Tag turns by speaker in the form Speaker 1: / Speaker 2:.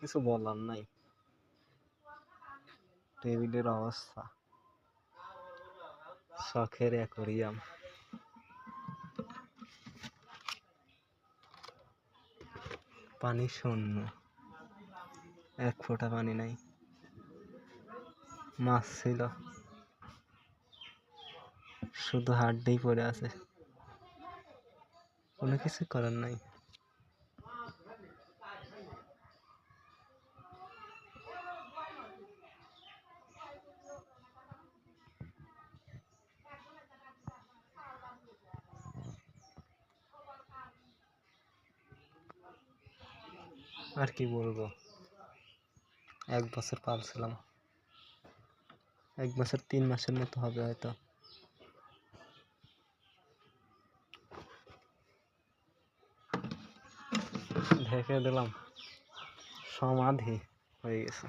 Speaker 1: কিছু বলার নাই। টেবিলের অবস্থা শখের অ্যাকোয়ারিয়াম। পানি শূন্য, এক ফোঁটা পানি নাই। মাছ ছিল, শুধু হাড্ডি পড়ে আছে, কোনো কিছু করার নাই। আর কি বলবো, 1 বছর পালছিলাম, 1 বছর 3 মাসের মতো হবে হয়তো। ঢেকে দিলাম, সমাধি হয়ে গেছে।